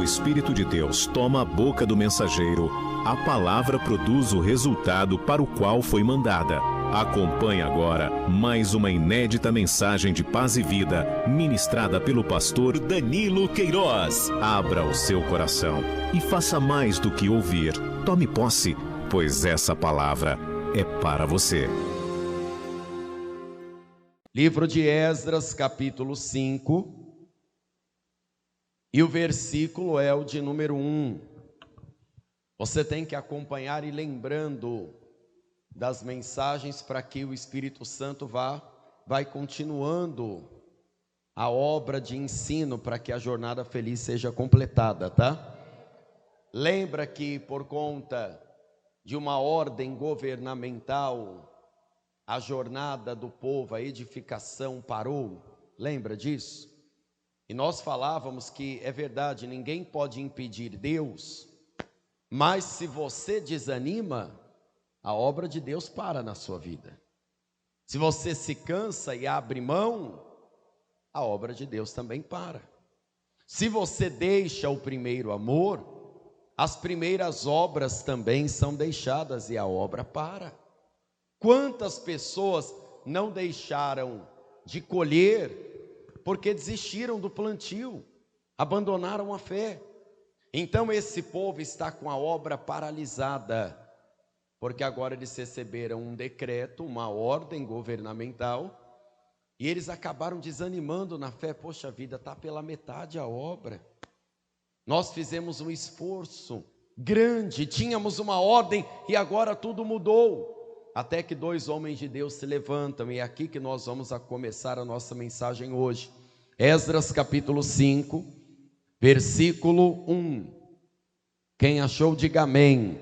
Espírito de Deus toma a boca do mensageiro, a palavra produz o resultado para o qual foi mandada. Acompanhe agora mais uma inédita mensagem de paz e vida, ministrada pelo pastor Danilo Queiroz. Abra o seu coração e faça mais do que ouvir. Tome posse, pois essa palavra é para você. Livro de Esdras, capítulo 5, e o versículo é o de número 1. Você tem que acompanhar e lembrando das mensagens para que o Espírito Santo vai continuando a obra de ensino para que a jornada feliz seja completada, tá? Lembra que por conta de uma ordem governamental, a jornada do povo, a edificação parou? Lembra disso? E nós falávamos que é verdade, ninguém pode impedir Deus, mas se você desanima, a obra de Deus para na sua vida. Se você se cansa e abre mão, a obra de Deus também para. Se você deixa o primeiro amor, as primeiras obras também são deixadas e a obra para. Quantas pessoas não deixaram de colher porque desistiram do plantio, abandonaram a fé? Então esse povo está com a obra paralisada, porque agora eles receberam um decreto, uma ordem governamental, e eles acabaram desanimando na fé. Poxa vida, está pela metade a obra. Nós fizemos um esforço grande, tínhamos uma ordem e agora tudo mudou. Até que dois homens de Deus se levantam, e é aqui que nós vamos começar a nossa mensagem hoje. Esdras capítulo 5, versículo 1. Quem achou, diga amém.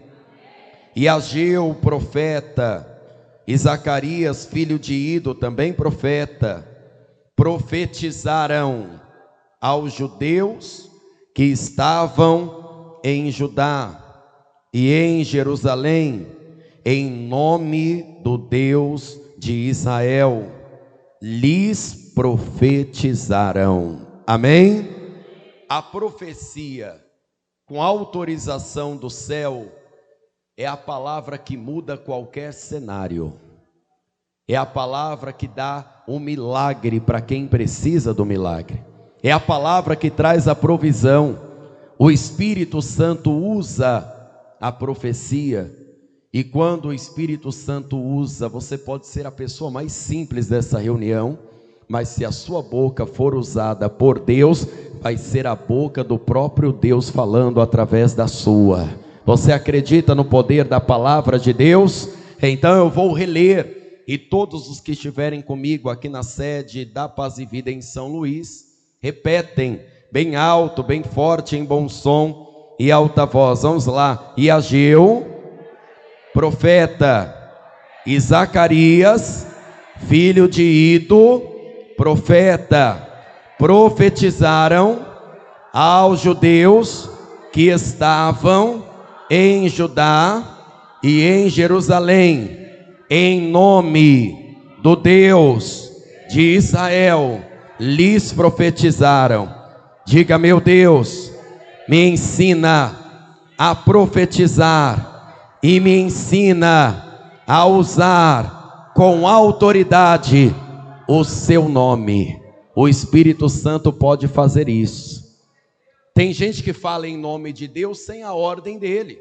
E Ageu, o profeta, e Zacarias, filho de Ido, também profeta, profetizaram aos judeus que estavam em Judá e em Jerusalém, em nome do Deus de Israel, lhes profetizaram. Amém? A profecia, com autorização do céu, é a palavra que muda qualquer cenário. É a palavra que dá um milagre para quem precisa do milagre. É a palavra que traz a provisão. O Espírito Santo usa a profecia. E quando o Espírito Santo usa, você pode ser a pessoa mais simples dessa reunião, mas se a sua boca for usada por Deus, vai ser a boca do próprio Deus falando através da sua. Você acredita no poder da palavra de Deus? Então eu vou reler, e todos os que estiverem comigo aqui na sede da Paz e Vida em São Luís, repetem bem alto, bem forte, em bom som e alta voz. Vamos lá. E Ageu, profeta, e Zacarias, filho de Ido, profeta, profetizaram aos judeus que estavam em Judá e em Jerusalém, em nome do Deus de Israel, lhes profetizaram. Diga: meu Deus, me ensina a profetizar e me ensina a usar com autoridade o seu nome. O Espírito Santo pode fazer isso. Tem gente que fala em nome de Deus sem a ordem dele,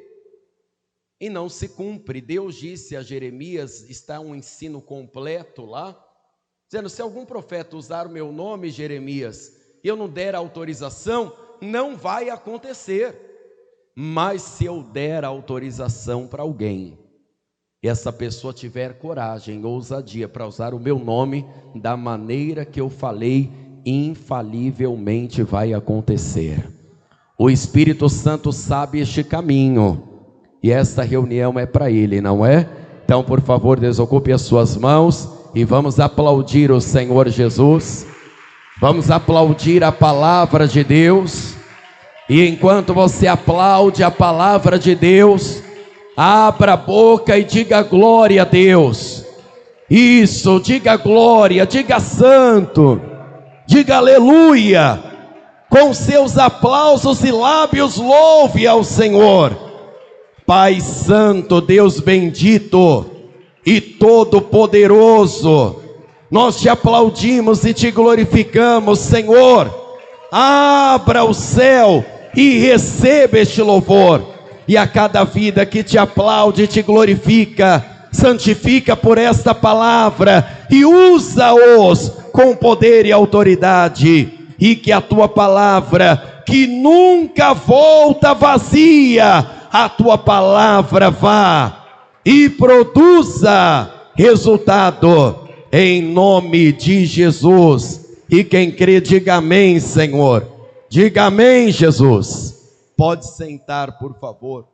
e não se cumpre. Deus disse a Jeremias, está um ensino completo lá, dizendo: se algum profeta usar o meu nome, Jeremias, e eu não der autorização, não vai acontecer. Mas se eu der autorização para alguém, e essa pessoa tiver coragem, ousadia para usar o meu nome da maneira que eu falei, infalivelmente vai acontecer. O Espírito Santo sabe este caminho, e esta reunião é para ele, não é? Então, por favor, desocupe as suas mãos e vamos aplaudir o Senhor Jesus. Vamos aplaudir a palavra de Deus. E enquanto você aplaude a palavra de Deus, abra a boca e diga glória a Deus. Isso, diga glória, diga santo, diga aleluia. com seus aplausos e lábios, louve ao Senhor. Pai Santo, Deus bendito e Todo-Poderoso, nós te aplaudimos e te glorificamos, Senhor. Abra o céu e receba este louvor. E a cada vida que te aplaude e te glorifica, santifica por esta palavra e usa-os com poder e autoridade. E que a tua palavra, que nunca volta vazia, a tua palavra vá e produza resultado, em nome de Jesus. E quem crê, diga amém, Senhor. Diga amém, Jesus. Pode sentar, por favor.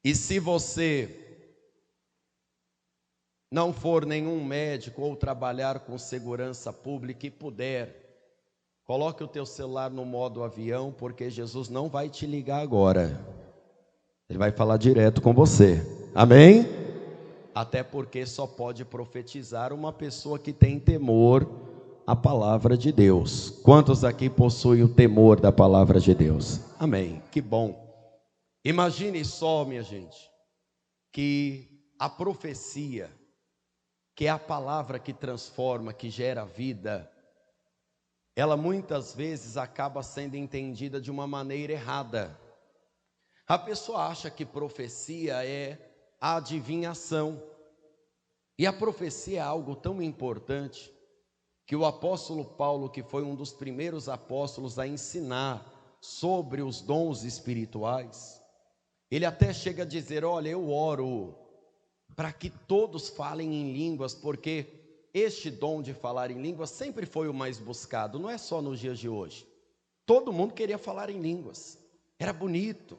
E se você não for nenhum médico ou trabalhar com segurança pública e puder, coloque o teu celular no modo avião, porque Jesus não vai te ligar agora. Ele vai falar direto com você. Amém? Até porque só pode profetizar uma pessoa que tem temor à palavra de Deus. Quantos aqui possuem o temor da palavra de Deus? Amém, que bom. Imagine só, minha gente, que a profecia, que é a palavra que transforma, que gera vida, ela muitas vezes acaba sendo entendida de uma maneira errada. A pessoa acha que profecia é a adivinhação. E a profecia é algo tão importante que o apóstolo Paulo, que foi um dos primeiros apóstolos a ensinar sobre os dons espirituais, ele até chega a dizer: olha, eu oro para que todos falem em línguas, porque este dom de falar em línguas sempre foi o mais buscado, não é só nos dias de hoje. Todo mundo queria falar em línguas, era bonito,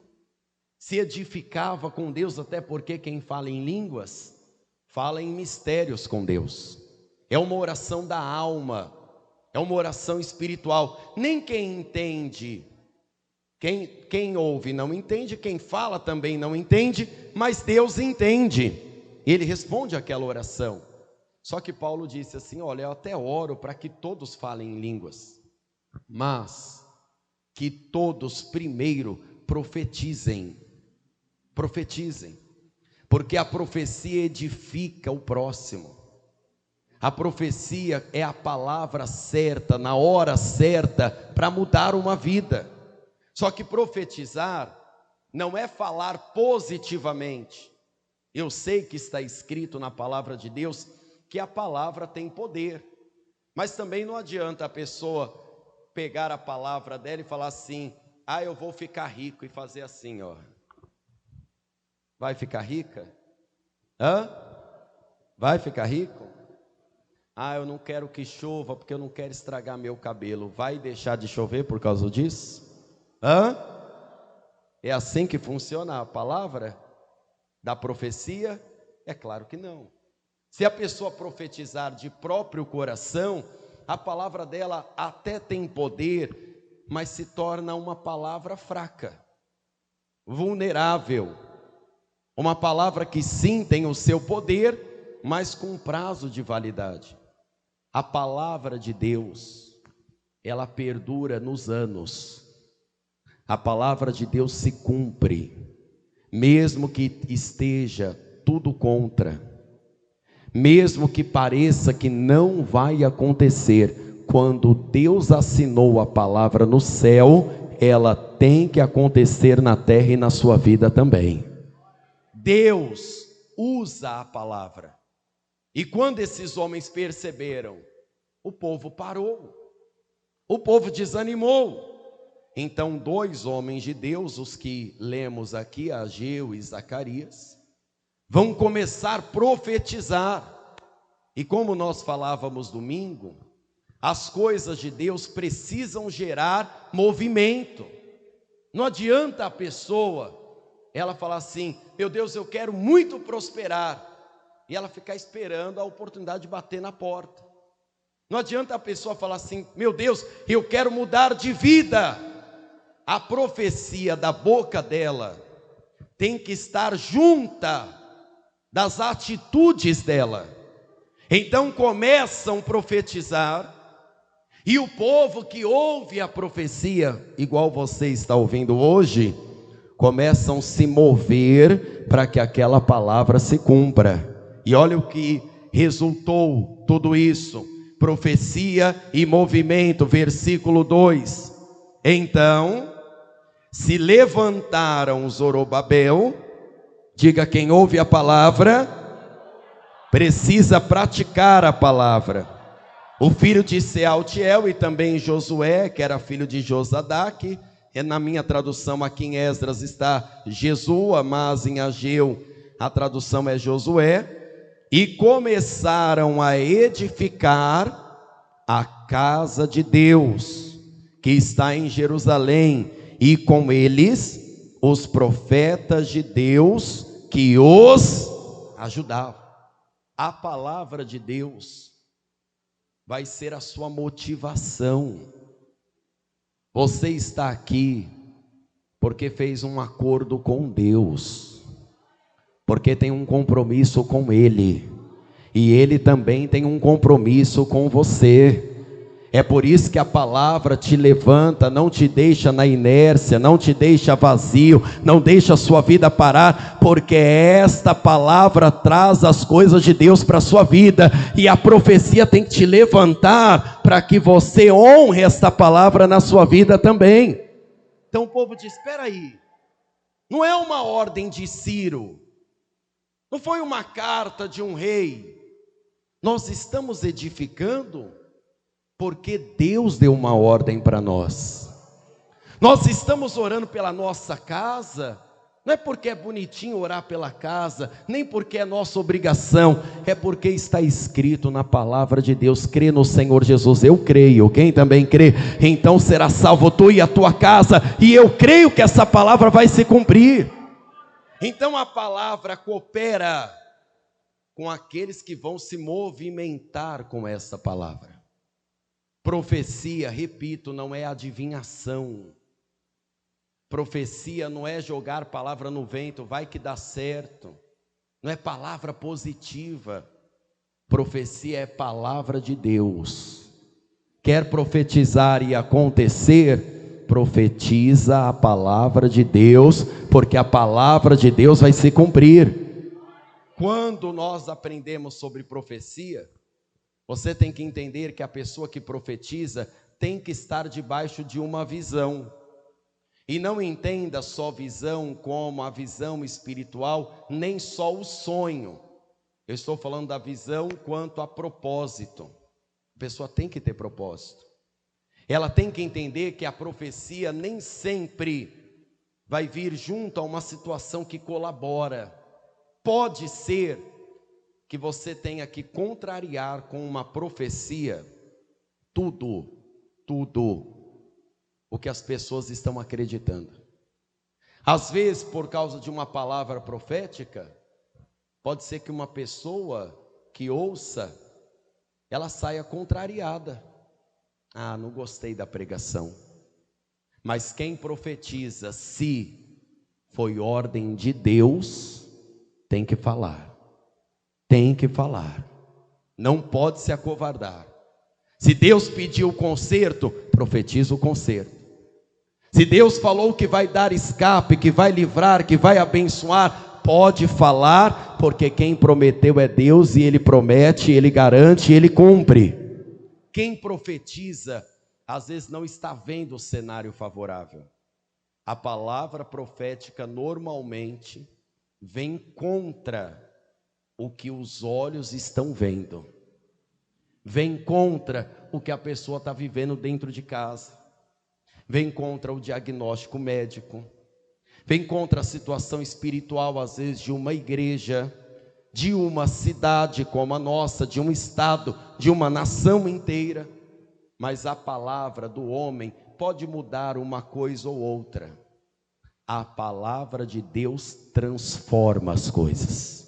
se edificava com Deus, até porque quem fala em línguas, fala em mistérios com Deus. É uma oração da alma, é uma oração espiritual. Nem quem entende, quem ouve não entende, quem fala também não entende, mas Deus entende. Ele responde àquela oração. Só que Paulo disse assim: olha, eu até oro para que todos falem em línguas, mas que todos primeiro profetizem, porque a profecia edifica o próximo. A profecia é a palavra certa, na hora certa, para mudar uma vida. Só que profetizar não é falar positivamente. Eu sei que está escrito na palavra de Deus que a palavra tem poder, mas também não adianta a pessoa pegar a palavra dela e falar assim: ah, eu vou ficar rico, e fazer assim, ó. Vai ficar rica? Hã? Vai ficar rico? Ah, eu não quero que chova porque eu não quero estragar meu cabelo. Vai deixar de chover por causa disso? Hã? É assim que funciona a palavra da profecia? É claro que não. Se a pessoa profetizar de próprio coração, a palavra dela até tem poder, mas se torna uma palavra fraca, vulnerável. Uma palavra que sim tem o seu poder, mas com prazo de validade. A palavra de Deus, ela perdura nos anos. A palavra de Deus se cumpre, mesmo que esteja tudo contra, mesmo que pareça que não vai acontecer. Quando Deus assinou a palavra no céu, ela tem que acontecer na terra e na sua vida também. Deus usa a palavra. E quando esses homens perceberam, o povo parou, o povo desanimou. Então 2 homens de Deus, os que lemos aqui, Ageu e Zacarias, vão começar a profetizar. E como nós falávamos domingo, as coisas de Deus precisam gerar movimento. Não adianta a pessoa, ela falar assim: meu Deus, eu quero muito prosperar, e ela ficar esperando a oportunidade de bater na porta. Não adianta a pessoa falar assim: meu Deus, eu quero mudar de vida. A profecia da boca dela tem que estar junta das atitudes dela. Então começam a profetizar, E o povo que ouve a profecia, igual você está ouvindo hoje, começam a se mover para que aquela palavra se cumpra. E olha o que resultou tudo isso: profecia e movimento. Versículo 2: então se levantaram Zorobabel. Diga: quem ouve a palavra precisa praticar a palavra. O filho de Sealtiel e também Josué, que era filho de Josadaque. Na minha tradução aqui em Esdras está Jesua, mas em Ageu a tradução é Josué. E começaram a edificar a casa de Deus, que está em Jerusalém, e com eles os profetas de Deus que os ajudavam. A palavra de Deus vai ser a sua motivação. Você está aqui porque fez um acordo com Deus, porque tem um compromisso com Ele, e Ele também tem um compromisso com você. É por isso que a palavra te levanta, não te deixa na inércia, não te deixa vazio, não deixa a sua vida parar, porque esta palavra traz as coisas de Deus para a sua vida, e a profecia tem que te levantar para que você honre esta palavra na sua vida também. Então o povo diz: espera aí, não é uma ordem de Ciro, não foi uma carta de um rei, nós estamos edificando porque Deus deu uma ordem para nós. Nós estamos orando pela nossa casa, não é porque é bonitinho orar pela casa, nem porque é nossa obrigação, é porque está escrito na palavra de Deus: crê no Senhor Jesus. Eu creio, quem também crê, então será salvo tu e a tua casa, e eu creio que essa palavra vai se cumprir. Então a palavra coopera com aqueles que vão se movimentar com essa palavra. Profecia, repito, não é adivinhação. Profecia não é jogar palavra no vento, vai que dá certo. Não é palavra positiva. Profecia é palavra de Deus. Quer profetizar e acontecer? Profetiza a palavra de Deus, porque a palavra de Deus vai se cumprir. Quando nós aprendemos sobre profecia, você tem que entender que a pessoa que profetiza tem que estar debaixo de uma visão. E não entenda só visão como a visão espiritual, nem só o sonho. Eu estou falando da visão quanto a propósito. A pessoa tem que ter propósito. Ela tem que entender que a profecia nem sempre vai vir junto a uma situação que colabora. Pode ser que você tenha que contrariar com uma profecia tudo o que as pessoas estão acreditando. Às vezes, por causa de uma palavra profética, pode ser que uma pessoa que ouça, ela saia contrariada. Ah, não gostei da pregação. Mas quem profetiza, se foi ordem de Deus, tem que falar. Tem que falar, não pode se acovardar. Se Deus pediu o conserto, profetiza o conserto. Se Deus falou que vai dar escape, que vai livrar, que vai abençoar, pode falar, porque quem prometeu é Deus, e Ele promete, Ele garante, Ele cumpre. Quem profetiza, às vezes não está vendo o cenário favorável. A palavra profética normalmente vem contra o que os olhos estão vendo, vem contra o que a pessoa está vivendo dentro de casa, vem contra o diagnóstico médico, vem contra a situação espiritual, às vezes, de uma igreja, de uma cidade como a nossa, de um estado, de uma nação inteira. Mas a palavra do homem pode mudar uma coisa ou outra. A palavra de Deus transforma as coisas,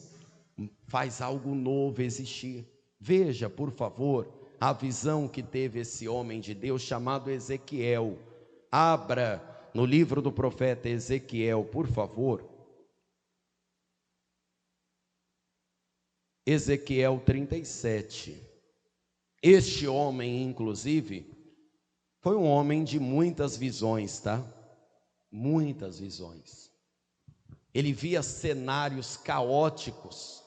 faz algo novo existir. Veja, por favor, a visão que teve esse homem de Deus chamado Ezequiel. Abra no livro do profeta Ezequiel, por favor. Ezequiel 37. Este homem, inclusive, foi um homem de muitas visões, tá? Muitas visões. Ele via cenários caóticos.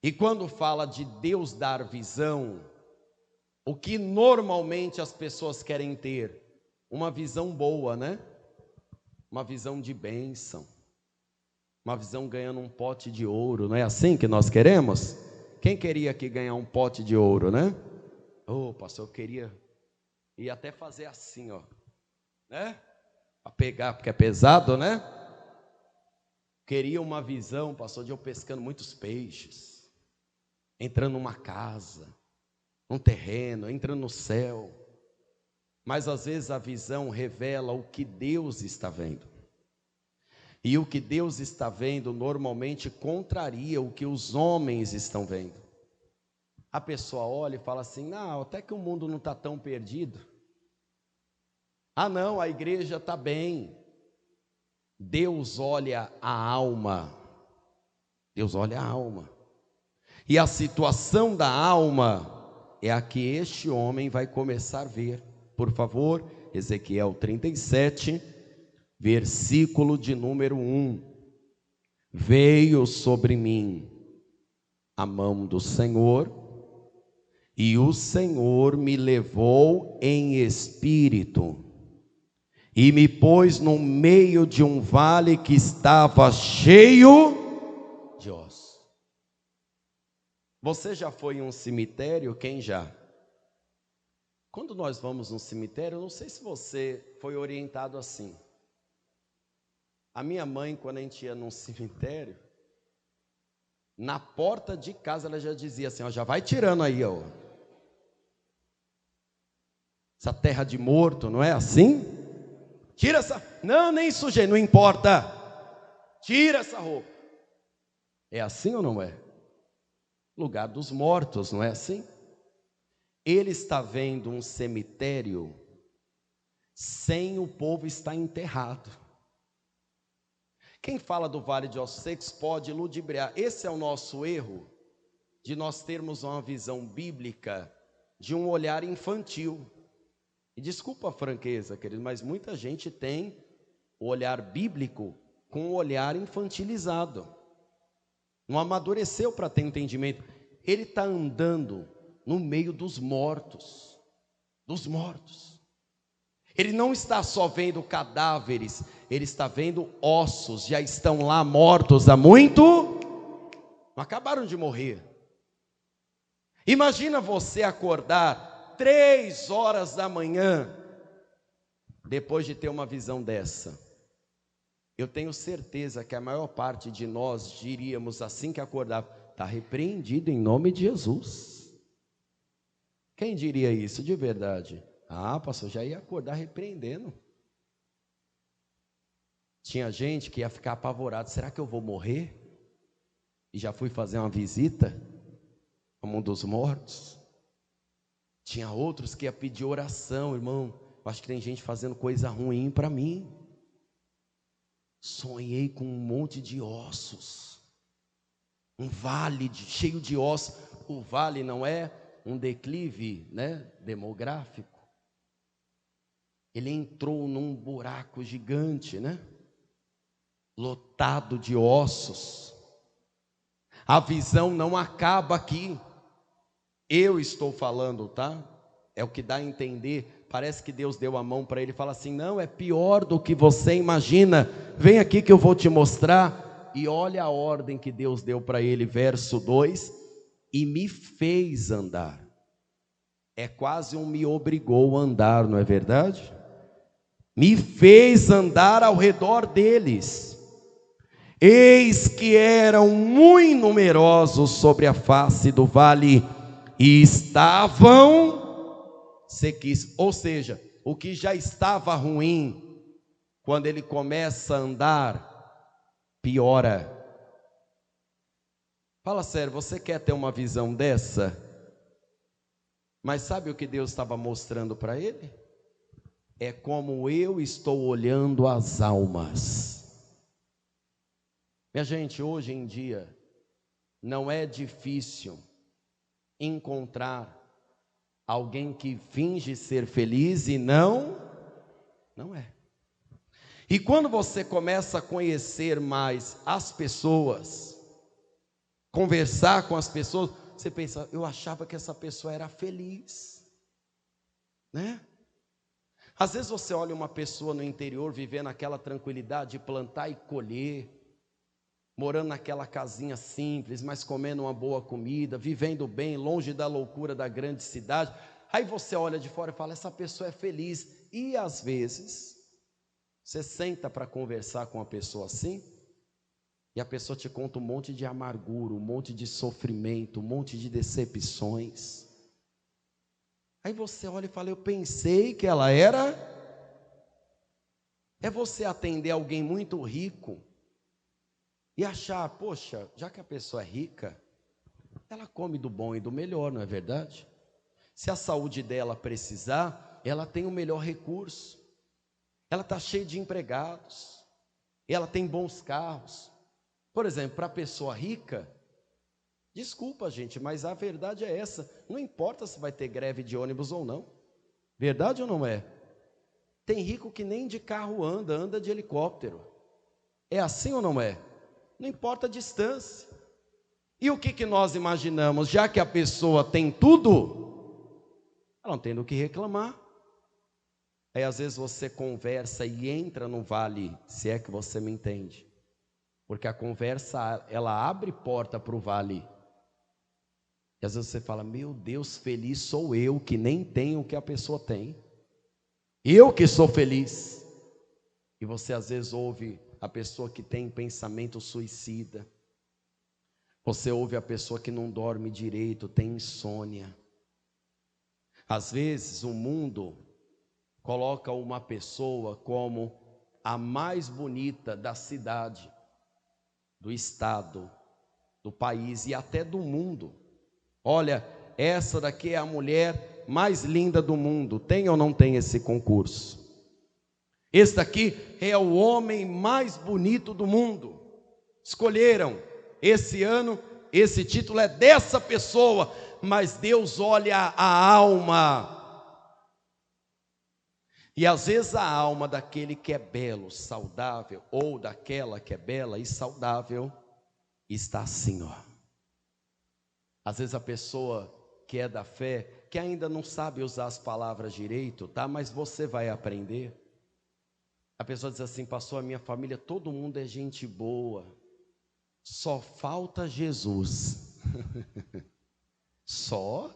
E quando fala de Deus dar visão, o que normalmente as pessoas querem ter? Uma visão boa, né? Uma visão de bênção. Uma visão ganhando um pote de ouro. Não é assim que nós queremos? Quem queria aqui ganhar um pote de ouro, né? Ô, pastor, eu queria ir até fazer assim, ó. Né? Para pegar, porque é pesado, né? Queria uma visão, pastor, de eu pescando muitos peixes, entrando numa casa, num terreno, entrando no céu. Mas às vezes a visão revela o que Deus está vendo. E o que Deus está vendo normalmente contraria o que os homens estão vendo. A pessoa olha e fala assim: não, até que o mundo não está tão perdido. Ah não, a igreja está bem. Deus olha a alma. Deus olha a alma. E a situação da alma é a que este homem vai começar a ver. Por favor, Ezequiel 37, versículo de número 1. Veio sobre mim a mão do Senhor, e o Senhor me levou em espírito, e me pôs no meio de um vale que estava cheio de ossos. Você já foi em um cemitério? Quem já? Quando nós vamos num cemitério, eu não sei se você foi orientado assim. A minha mãe, quando a gente ia num cemitério, na porta de casa ela já dizia assim, ó, já vai tirando aí, ó. Essa terra de morto, não é assim? Tira essa, não, nem sujei, não importa. Tira essa roupa. É assim ou não é? Lugar dos mortos, não é assim? Ele está vendo um cemitério sem o povo estar enterrado. Quem fala do vale de ossos secos pode ludibriar. Esse é o nosso erro, de nós termos uma visão bíblica de um olhar infantil. E desculpa a franqueza, querido, mas muita gente tem o olhar bíblico com um olhar infantilizado. Não amadureceu para ter entendimento. Ele está andando no meio dos mortos. Dos mortos. Ele não está só vendo cadáveres, ele está vendo ossos, já estão lá mortos há muito, não acabaram de morrer. Imagina você acordar 3 horas da manhã, depois de ter uma visão dessa. Eu tenho certeza que a maior parte de nós diríamos assim que acordar, está repreendido em nome de Jesus. Quem diria isso de verdade? Ah, pastor, já ia acordar repreendendo. Tinha gente que ia ficar apavorado. Será que eu vou morrer? E já fui fazer uma visita ao mundo dos mortos. Tinha outros que ia pedir oração. Irmão, eu acho que tem gente fazendo coisa ruim para mim. Sonhei com um monte de ossos. Um vale cheio de ossos. O vale não é um declive, né, demográfico. Ele entrou num buraco gigante, né? Lotado de ossos. A visão não acaba aqui. Eu estou falando, tá? É o que dá a entender. Parece que Deus deu a mão para ele e fala assim, não, é pior do que você imagina. Vem aqui que eu vou te mostrar. E olha a ordem que Deus deu para ele, verso 2. E me fez andar. É quase um me obrigou a andar, não é verdade? Me fez andar ao redor deles. Eis que eram muito numerosos sobre a face do vale, e estavam sequíssimos. Ou seja, o que já estava ruim, quando ele começa a andar, piora. Fala sério, você quer ter uma visão dessa? Mas sabe o que Deus estava mostrando para ele? É como eu estou olhando as almas. Minha gente, hoje em dia, não é difícil encontrar Alguém que finge ser feliz e não é. E quando você começa a conhecer mais as pessoas, conversar com as pessoas, você pensa, eu achava que essa pessoa era feliz, né? Às vezes você olha uma pessoa no interior, vivendo aquela tranquilidade de plantar e colher, morando naquela casinha simples, mas comendo uma boa comida, vivendo bem, longe da loucura da grande cidade. Aí você olha de fora e fala, essa pessoa é feliz. E às vezes, você senta para conversar com uma pessoa assim, e a pessoa te conta um monte de amargura, um monte de sofrimento, um monte de decepções. Aí você olha e fala, eu pensei que ela era... É você atender alguém muito rico e achar, poxa, já que a pessoa é rica, ela come do bom e do melhor, não é verdade? Se a saúde dela precisar, ela tem o melhor recurso. Ela está cheia de empregados, ela tem bons carros. Por exemplo, para a pessoa rica, desculpa gente, mas a verdade é essa, não importa se vai ter greve de ônibus ou não, verdade ou não é? Tem rico que nem de carro anda de helicóptero, é assim ou não é? Não importa a distância. E o que nós imaginamos? Já que a pessoa tem tudo, ela não tem do que reclamar. Aí às vezes você conversa e entra no vale, se é que você me entende, porque a conversa, ela abre porta para o vale. E às vezes você fala, meu Deus, feliz sou eu, que nem tenho o que a pessoa tem. Eu que sou feliz. E você às vezes ouve a pessoa que tem pensamento suicida. Você ouve a pessoa que não dorme direito, tem insônia. Às vezes o mundo coloca uma pessoa como a mais bonita da cidade, do estado, do país e até do mundo. Olha, essa daqui é a mulher mais linda do mundo. Tem ou não tem esse concurso? Esse daqui é o homem mais bonito do mundo. Escolheram esse ano, esse título é dessa pessoa, mas Deus olha a alma. E às vezes a alma daquele que é belo, saudável, ou daquela que é bela e saudável, está assim, ó. Às vezes a pessoa que é da fé, que ainda não sabe usar as palavras direito, tá? Mas você vai aprender. A pessoa diz assim, pastor, a minha família, todo mundo é gente boa, só falta Jesus. Só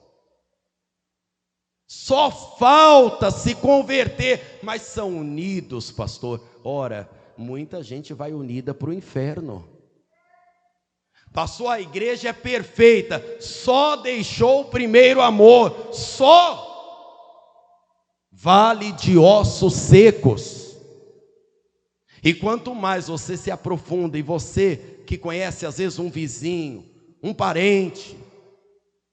falta se converter, mas são unidos, pastor. Ora, muita gente vai unida para o inferno. Pastor, a igreja é perfeita, só deixou o primeiro amor, só vale de ossos secos. E quanto mais você se aprofunda, e você que conhece às vezes um vizinho, um parente,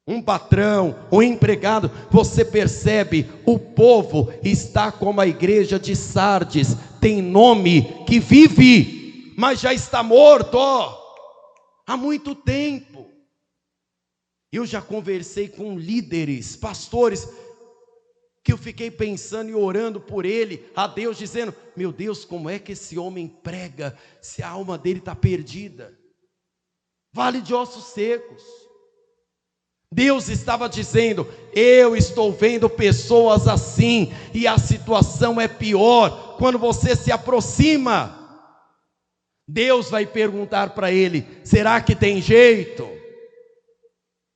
um patrão, um empregado, você percebe, o povo está como a igreja de Sardes, tem nome que vive, mas já está morto há muito tempo. Eu já conversei com líderes, pastores, que eu fiquei pensando e orando por ele, a Deus, dizendo, meu Deus, como é que esse homem prega, se a alma dele está perdida? Vale de ossos secos. Deus estava dizendo, eu estou vendo pessoas assim, e a situação é pior, quando você se aproxima, Deus vai perguntar para ele, será que tem jeito?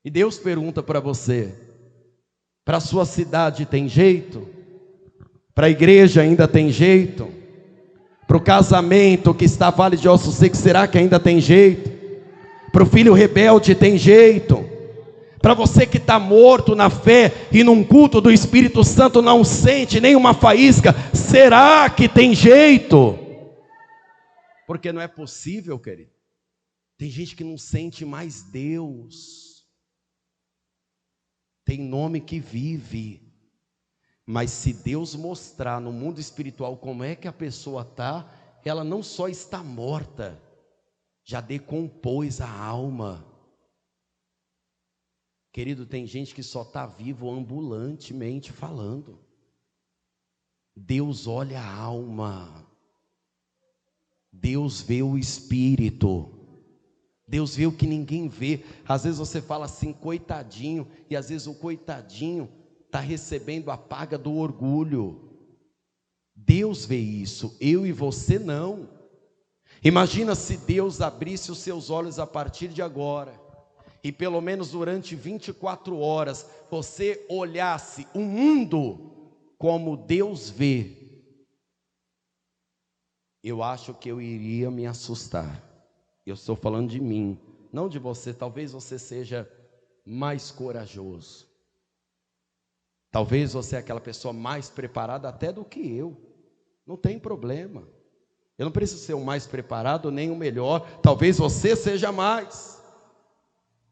E Deus pergunta para você, para a sua cidade tem jeito? Para a igreja ainda tem jeito? Para o casamento que está vale de ossos secos, será que ainda tem jeito? Para o filho rebelde tem jeito? Para você que está morto na fé e num culto do Espírito Santo não sente nenhuma faísca, será que tem jeito? Porque não é possível, querido. Tem gente que não sente mais Deus. Tem nome que vive. Mas se Deus mostrar no mundo espiritual como é que a pessoa está, ela não só está morta, já decompôs a alma. Querido, tem gente que só está vivo ambulantemente falando. Deus olha a alma. Deus vê o espírito. Deus vê o que ninguém vê. Às vezes você fala assim, coitadinho, e às vezes o coitadinho está recebendo a paga do orgulho. Deus vê isso, eu e você não. Imagina se Deus abrisse os seus olhos a partir de agora, e pelo menos durante 24 horas, você olhasse o mundo como Deus vê. Eu acho que eu iria me assustar. Eu estou falando de mim, não de você. Talvez você seja mais corajoso. Talvez você é aquela pessoa mais preparada até do que eu. Não tem problema. Eu não preciso ser o mais preparado nem o melhor. Talvez você seja mais.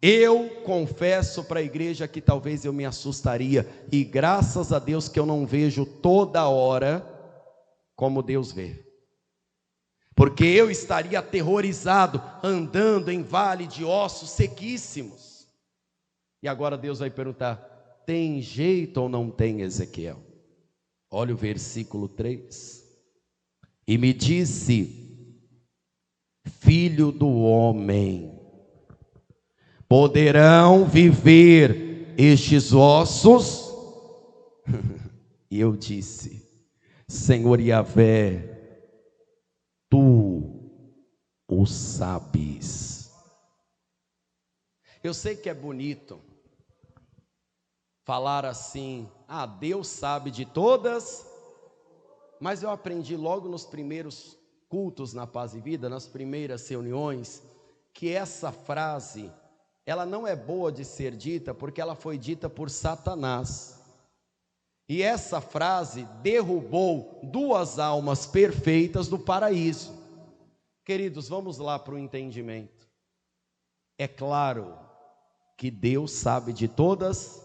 Eu confesso para a igreja que talvez eu me assustaria. E graças a Deus que eu não vejo toda hora como Deus vê. Porque eu estaria aterrorizado, andando em vale de ossos sequíssimos. E agora Deus vai perguntar, tem jeito ou não tem, Ezequiel? Olha o versículo 3. E me disse, filho do homem, poderão viver estes ossos? E eu disse, Senhor Yahvé, tu o sabes. Eu sei que é bonito falar assim, Deus sabe de todas, mas eu aprendi logo nos primeiros cultos na Paz e Vida, nas primeiras reuniões, que essa frase, ela não é boa de ser dita, porque ela foi dita por Satanás. E essa frase derrubou 2 almas perfeitas do paraíso. Queridos, vamos lá para o entendimento. É claro que Deus sabe de todas.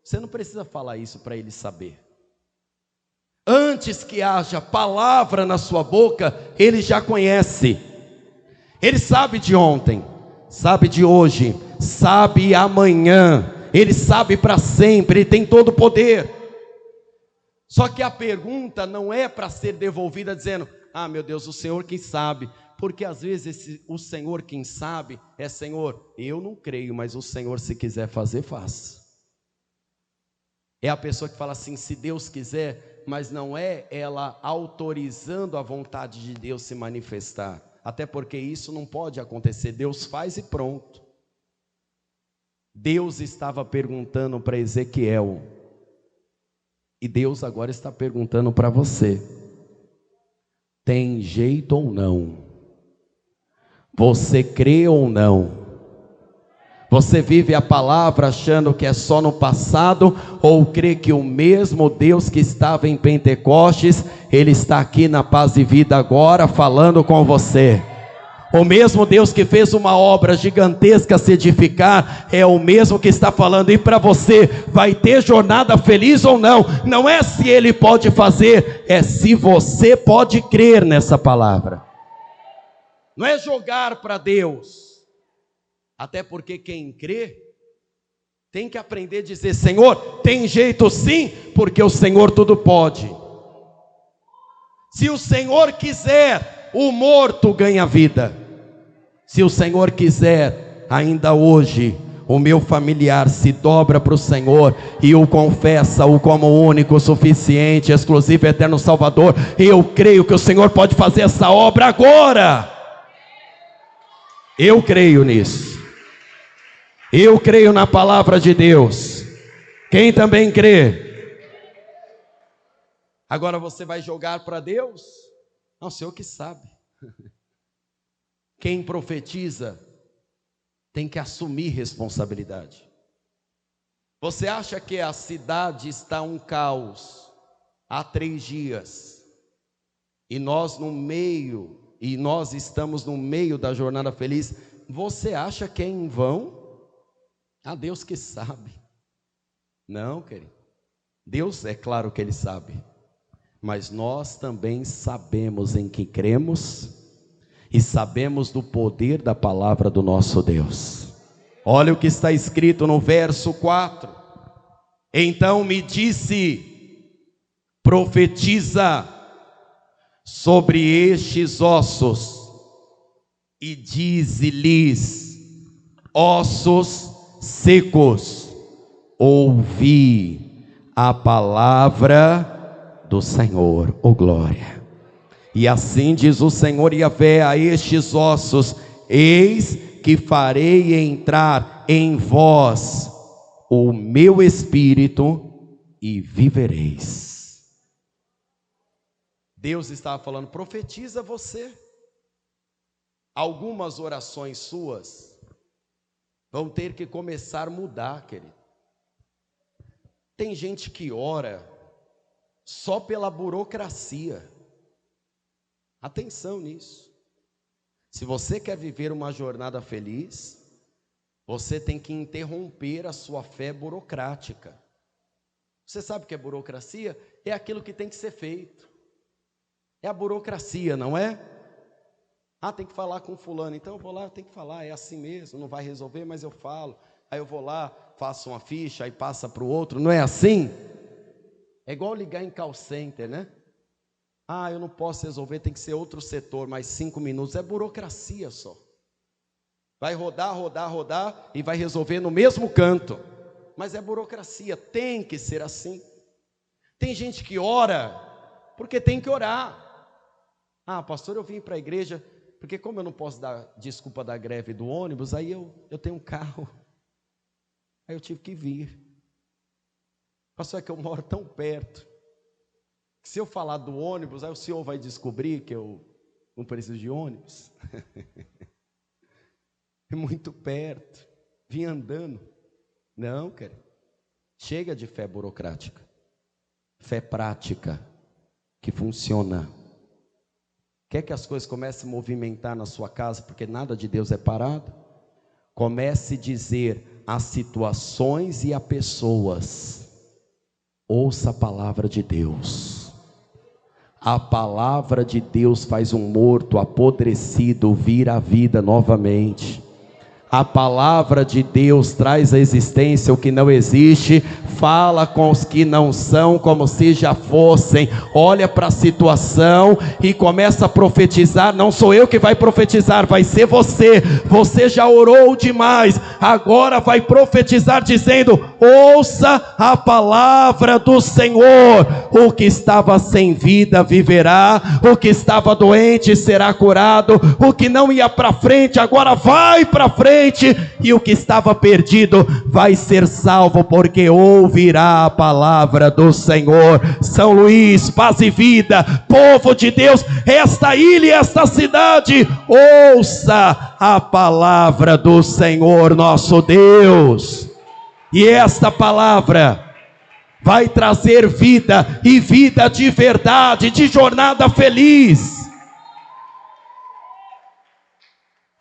Você não precisa falar isso para Ele saber. Antes que haja palavra na sua boca, Ele já conhece. Ele sabe de ontem, sabe de hoje, sabe amanhã. Ele sabe para sempre, Ele tem todo o poder. Só que a pergunta não é para ser devolvida dizendo, meu Deus, o Senhor quem sabe. Porque às vezes o Senhor quem sabe é, Senhor, eu não creio, mas o Senhor se quiser fazer, faça. É a pessoa que fala assim, se Deus quiser, mas não é ela autorizando a vontade de Deus se manifestar. Até porque isso não pode acontecer, Deus faz e pronto. Deus estava perguntando para Ezequiel, e Deus agora está perguntando para você, tem jeito ou não? Você crê ou não? Você vive a palavra achando que é só no passado, ou crê que o mesmo Deus que estava em Pentecostes, Ele está aqui na Paz e Vida agora falando com você? O mesmo Deus que fez uma obra gigantesca se edificar, é o mesmo que está falando, e para você, vai ter jornada feliz ou não? Não é se Ele pode fazer, é se você pode crer nessa palavra. Não é jogar para Deus, até porque quem crê, tem que aprender a dizer, Senhor, tem jeito sim, porque o Senhor tudo pode. Se o Senhor quiser, o morto ganha vida. Se o Senhor quiser, ainda hoje, o meu familiar se dobra para o Senhor e o confessa-o como único, suficiente, exclusivo, eterno Salvador. Eu creio que o Senhor pode fazer essa obra agora. Eu creio nisso. Eu creio na palavra de Deus. Quem também crê? Agora você vai jogar para Deus? Não, o Senhor que sabe. Quem profetiza tem que assumir responsabilidade. Você acha que a cidade está um caos há 3 dias e nós estamos no meio da jornada feliz? Você acha que é em vão? Deus que sabe. Não, querido. Deus é claro que Ele sabe, mas nós também sabemos em que cremos. E sabemos do poder da palavra do nosso Deus. Olha o que está escrito no verso 4. Então me disse: profetiza sobre estes ossos e dize-lhes: ossos secos, ouvi a palavra do Senhor. Oh glória! E assim diz o Senhor Yahvé a estes ossos: eis que farei entrar em vós o meu espírito e vivereis. Deus estava falando: profetiza você. Algumas orações suas vão ter que começar a mudar, querido. Tem gente que ora só pela burocracia. Atenção nisso. Se você quer viver uma jornada feliz, você tem que interromper a sua fé burocrática. Você sabe o que é burocracia? É aquilo que tem que ser feito. É a burocracia, não é? Ah, tem que falar com fulano. Então eu vou lá, tem que falar, é assim mesmo, não vai resolver, mas eu falo. Aí eu vou lá, faço uma ficha, aí passa para o outro. Não é assim? É igual ligar em call center, né? Ah, eu não posso resolver, tem que ser outro setor, mais 5 minutos. É burocracia só. Vai rodar e vai resolver no mesmo canto. Mas é burocracia, tem que ser assim. Tem gente que ora porque tem que orar. Ah, pastor, eu vim para a igreja porque como eu não posso dar desculpa da greve do ônibus, aí eu tenho um carro. Aí eu tive que vir. Pastor, é que eu moro tão perto. Se eu falar do ônibus, aí o senhor vai descobrir que eu não preciso de ônibus. É muito perto. Vim andando. Não, cara. Chega de fé burocrática. Fé prática, que funciona. Quer que as coisas comecem a movimentar na sua casa, porque nada de Deus é parado? Comece a dizer às situações e a pessoas: ouça a palavra de Deus. A palavra de Deus faz um morto apodrecido vir à vida novamente. A palavra de Deus traz à existência o que não existe, fala com os que não são como se já fossem. Olha para a situação e começa a profetizar. Não sou eu que vai profetizar, vai ser você. Você já orou demais, agora vai profetizar dizendo: ouça a palavra do Senhor. O que estava sem vida viverá, o que estava doente será curado, o que não ia para frente agora vai para frente, e o que estava perdido vai ser salvo, porque ouvirá a palavra do Senhor. São Luís, paz e vida, povo de Deus, esta ilha e esta cidade, ouça a palavra do Senhor nosso Deus, e esta palavra vai trazer vida, e vida de verdade, de jornada feliz.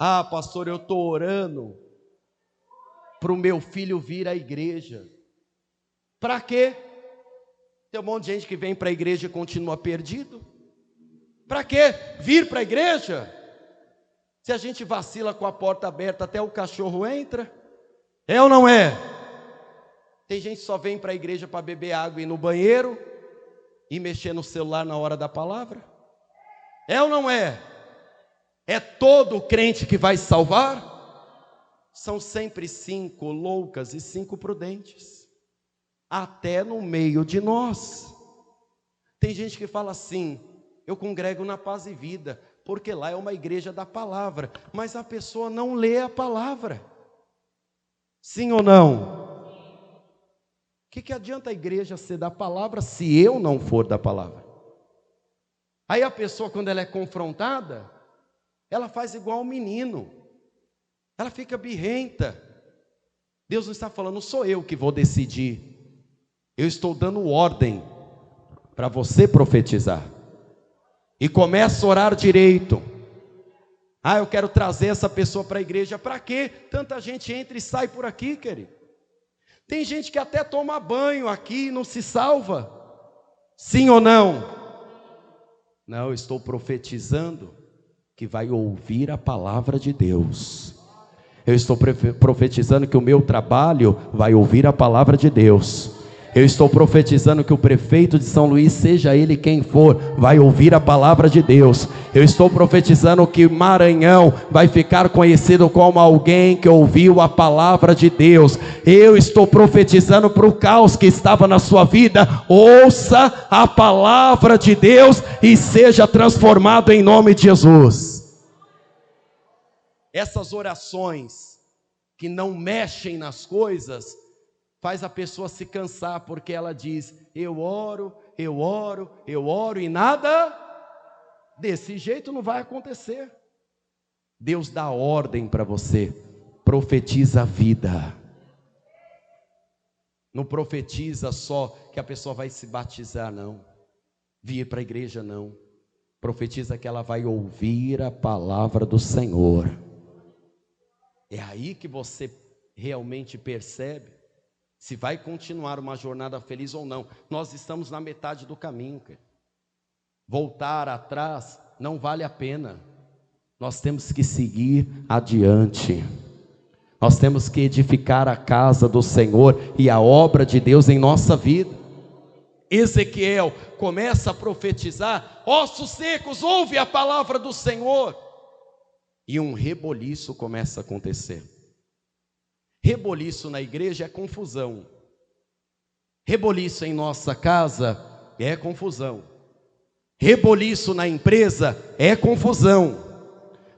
Ah, pastor, eu estou orando para o meu filho vir à igreja. Para quê? Tem um monte de gente que vem para a igreja e continua perdido. Para quê? Vir para a igreja? Se a gente vacila com a porta aberta, até o cachorro entra. É ou não é? Tem gente que só vem para a igreja para beber água e ir no banheiro e mexer no celular na hora da palavra. É ou não é? É todo crente que vai salvar? São sempre 5 loucas e 5 prudentes, até no meio de nós. Tem gente que fala assim: eu congrego na Paz e Vida, porque lá é uma igreja da palavra. Mas a pessoa não lê a palavra. Sim ou não? O que adianta a igreja ser da palavra se eu não for da palavra? Aí a pessoa, quando ela é confrontada, ela faz igual um menino, ela fica birrenta. Deus não está falando: não sou eu que vou decidir, eu estou dando ordem para você profetizar. E começa a orar direito. Ah, eu quero trazer essa pessoa para a igreja. Para quê? Tanta gente entra e sai por aqui, querido. Tem gente que até toma banho aqui e não se salva. Sim ou não? Não, eu estou profetizando que vai ouvir a palavra de Deus. Eu estou profetizando que o meu trabalho vai ouvir a palavra de Deus. Eu estou profetizando que o prefeito de São Luís, seja ele quem for, vai ouvir a palavra de Deus. Eu estou profetizando que Maranhão vai ficar conhecido como alguém que ouviu a palavra de Deus. Eu estou profetizando para o caos que estava na sua vida: ouça a palavra de Deus e seja transformado em nome de Jesus. Essas orações que não mexem nas coisas faz a pessoa se cansar, porque ela diz: eu oro e nada. Desse jeito não vai acontecer. Deus dá ordem para você: profetiza a vida. Não profetiza só que a pessoa vai se batizar, não, vir para a igreja, não. Profetiza que ela vai ouvir a palavra do Senhor. É aí que você realmente percebe se vai continuar uma jornada feliz ou não. Nós estamos na metade do caminho, querido. Voltar atrás não vale a pena. Nós temos que seguir adiante. Nós temos que edificar a casa do Senhor e a obra de Deus em nossa vida. Ezequiel começa a profetizar: ossos secos, ouve a palavra do Senhor. E um reboliço começa a acontecer. Reboliço na igreja é confusão. Reboliço em nossa casa é confusão. Reboliço na empresa é confusão.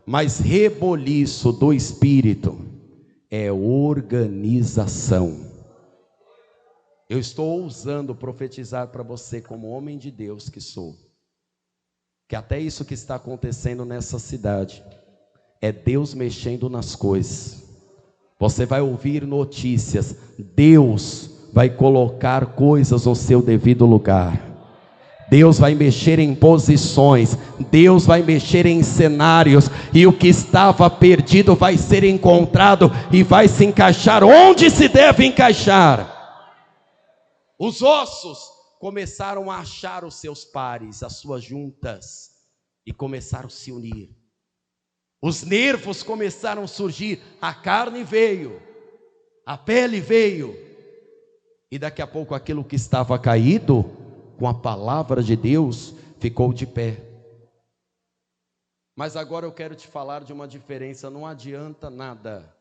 Mas reboliço do Espírito é organização. Eu estou ousando profetizar para você, como homem de Deus que sou, que até isso que está acontecendo nessa cidade é Deus mexendo nas coisas. Você vai ouvir notícias, Deus vai colocar coisas no seu devido lugar. Deus vai mexer em posições, Deus vai mexer em cenários, e o que estava perdido vai ser encontrado e vai se encaixar onde se deve encaixar. Os ossos começaram a achar os seus pares, as suas juntas, e começaram a se unir. Os nervos começaram a surgir, a carne veio, a pele veio, e daqui a pouco aquilo que estava caído, com a palavra de Deus, ficou de pé. Mas agora eu quero te falar de uma diferença. Não adianta nada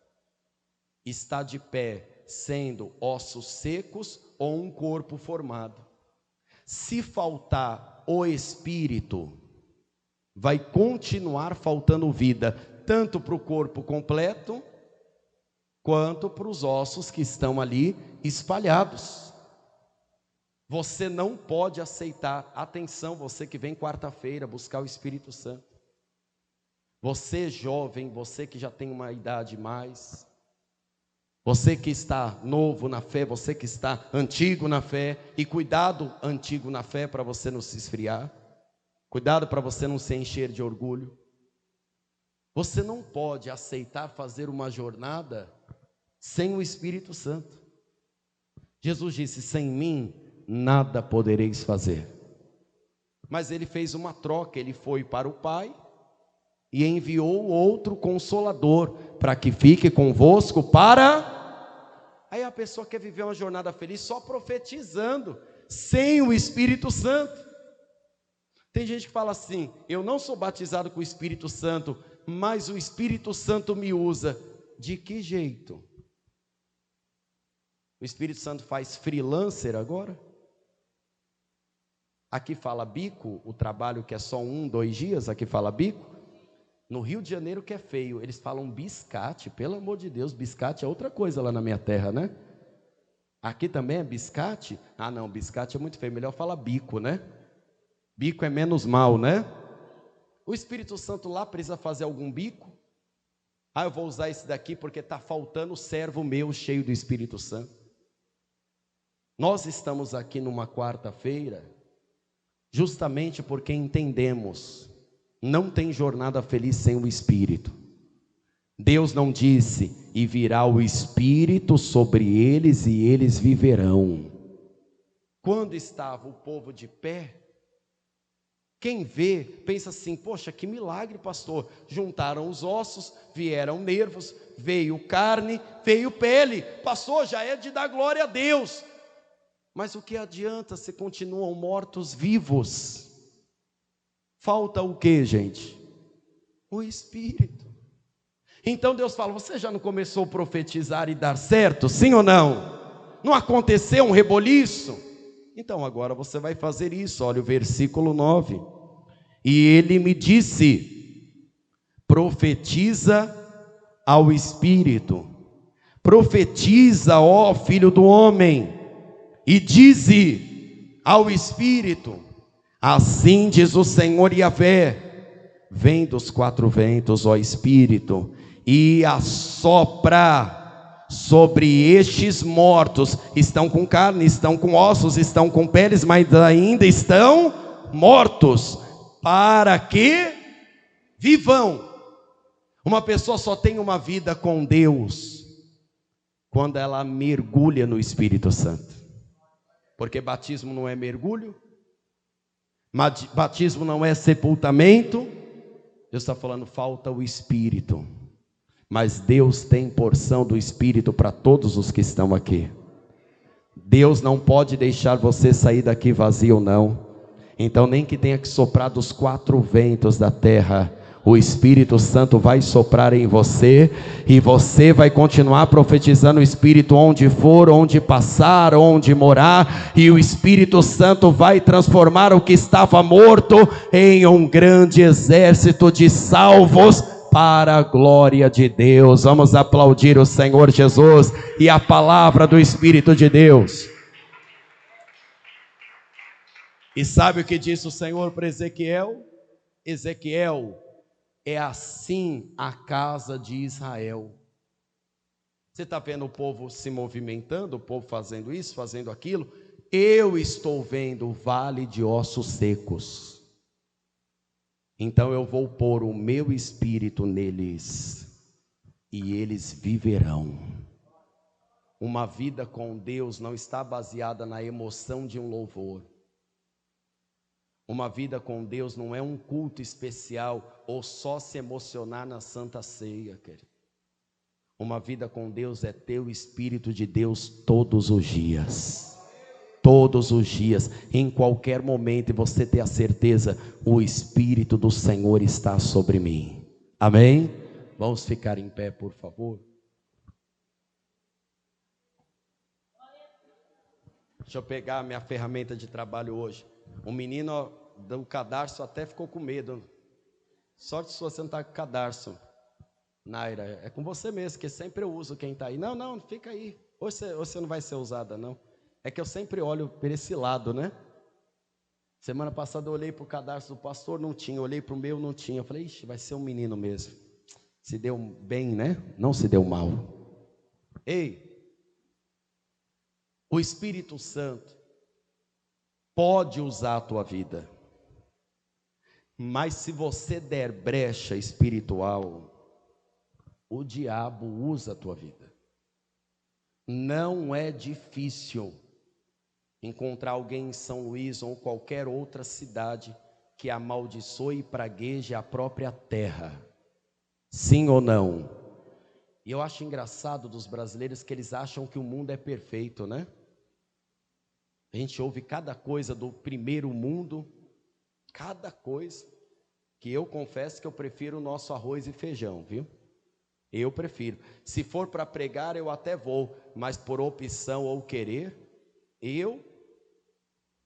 estar de pé sendo ossos secos ou um corpo formado. Se faltar o Espírito, vai continuar faltando vida, tanto para o corpo completo, quanto para os ossos que estão ali espalhados. Você não pode aceitar, atenção, você que vem quarta-feira buscar o Espírito Santo, você jovem, você que já tem uma idade mais, você que está novo na fé, você que está antigo na fé, e cuidado, antigo na fé, para você não se esfriar, cuidado para você não se encher de orgulho. Você não pode aceitar fazer uma jornada sem o Espírito Santo. Jesus disse: sem mim nada podereis fazer. Mas ele fez uma troca, ele foi para o Pai e enviou outro Consolador, para que fique convosco para... Aí a pessoa quer viver uma jornada feliz só profetizando, sem o Espírito Santo. Tem gente que fala assim: eu não sou batizado com o Espírito Santo, mas o Espírito Santo me usa. De que jeito? O Espírito Santo faz freelancer agora? Aqui fala bico, o trabalho que é só 1, 2 dias, aqui fala bico. No Rio de Janeiro que é feio, eles falam biscate, pelo amor de Deus, biscate é outra coisa lá na minha terra, né? Aqui também é biscate? Ah não, biscate é muito feio, melhor falar bico, né? Bico é menos mal, né? O Espírito Santo lá precisa fazer algum bico? Ah, eu vou usar esse daqui porque está faltando servo meu cheio do Espírito Santo. Nós estamos aqui numa quarta-feira justamente porque entendemos, não tem jornada feliz sem o Espírito. Deus não disse: e virá o Espírito sobre eles e eles viverão. Quando estava o povo de pé, Quem vê, pensa assim, poxa, que milagre, pastor. Juntaram os ossos, vieram nervos, veio carne, veio pele. Pastor, já é de dar glória a Deus. Mas o que adianta se continuam mortos vivos? Falta o que, gente? O Espírito. Então Deus fala, você já não começou a profetizar e dar certo? Sim ou não? Não aconteceu um reboliço? Então agora você vai fazer isso. Olha o versículo 9. E ele me disse, profetiza ao Espírito, profetiza, ó filho do homem, e dize ao Espírito, assim diz o Senhor Yahvé, vem dos quatro ventos, ó Espírito, e assopra sobre estes mortos. Estão com carne, estão com ossos, estão com peles, mas ainda estão mortos, para que vivam. Uma pessoa só tem uma vida com Deus quando ela mergulha no Espírito Santo. Porque batismo não é mergulho, batismo não é sepultamento. Deus está falando, falta o Espírito. Mas Deus tem porção do Espírito para todos os que estão aqui. Deus não pode deixar você sair daqui vazio, não. Então nem que tenha que soprar dos quatro ventos da terra, o Espírito Santo vai soprar em você, e você vai continuar profetizando o Espírito onde for, onde passar, onde morar, e o Espírito Santo vai transformar o que estava morto em um grande exército de salvos para a glória de Deus. Vamos aplaudir o Senhor Jesus e a palavra do Espírito de Deus. E sabe o que disse o Senhor para Ezequiel? Ezequiel, é assim a casa de Israel. Você está vendo o povo se movimentando, o povo fazendo isso, fazendo aquilo? Eu estou vendo o vale de ossos secos. Então eu vou pôr o meu espírito neles, e eles viverão. Uma vida com Deus não está baseada na emoção de um louvor. Uma vida com Deus não é um culto especial ou só se emocionar na Santa Ceia, querido. Uma vida com Deus é ter o Espírito de Deus todos os dias. Todos os dias, em qualquer momento, e você ter a certeza, o Espírito do Senhor está sobre mim. Amém? Vamos ficar em pé, por favor. Deixa eu pegar a minha ferramenta de trabalho hoje. Um menino do cadarço até ficou com medo. Sorte se você não está com cadarço, Naira. É com você mesmo, que sempre eu uso quem está aí. Não, fica aí. Hoje você não vai ser usada, não. É que eu sempre olho por esse lado, né? Semana passada eu olhei para o cadarço do pastor, não tinha. Olhei para o meu, não tinha. Eu falei, ixi, vai ser um menino mesmo. Se deu bem, né? Não se deu mal. Ei, o Espírito Santo pode usar a tua vida, mas se você der brecha espiritual, o diabo usa a tua vida. Não é difícil encontrar alguém em São Luís ou qualquer outra cidade que amaldiçoe e pragueje a própria terra. Sim ou não? E eu acho engraçado dos brasileiros que eles acham que o mundo é perfeito, né? A gente ouve cada coisa do primeiro mundo, cada coisa, que eu confesso que eu prefiro o nosso arroz e feijão, viu? Eu prefiro. Se for para pregar, eu até vou, mas por opção ou querer, eu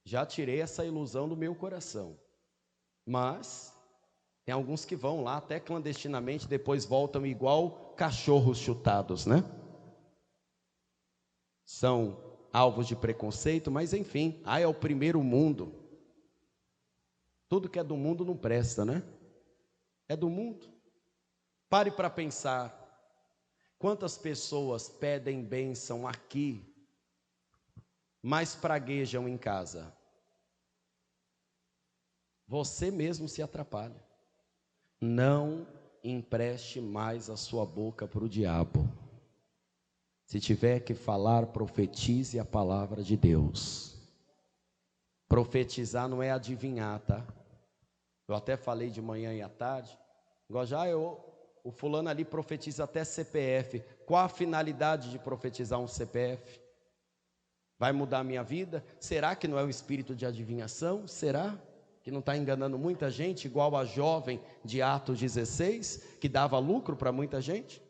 já tirei essa ilusão do meu coração. Mas tem alguns que vão lá até clandestinamente, depois voltam igual cachorros chutados, né? São alvos de preconceito, mas enfim, é o primeiro mundo. Tudo que é do mundo não presta, né? É do mundo. Pare para pensar, quantas pessoas pedem bênção aqui, mas praguejam em casa? Você mesmo se atrapalha. Não empreste mais a sua boca para o diabo. Se tiver que falar, profetize a palavra de Deus. Profetizar não é adivinhar, tá? Eu até falei de manhã e à tarde. Igual já o fulano ali profetiza até CPF. Qual a finalidade de profetizar um CPF? Vai mudar a minha vida? Será que não é o espírito de adivinhação? Será que não está enganando muita gente, igual a jovem de Atos 16, que dava lucro para muita gente?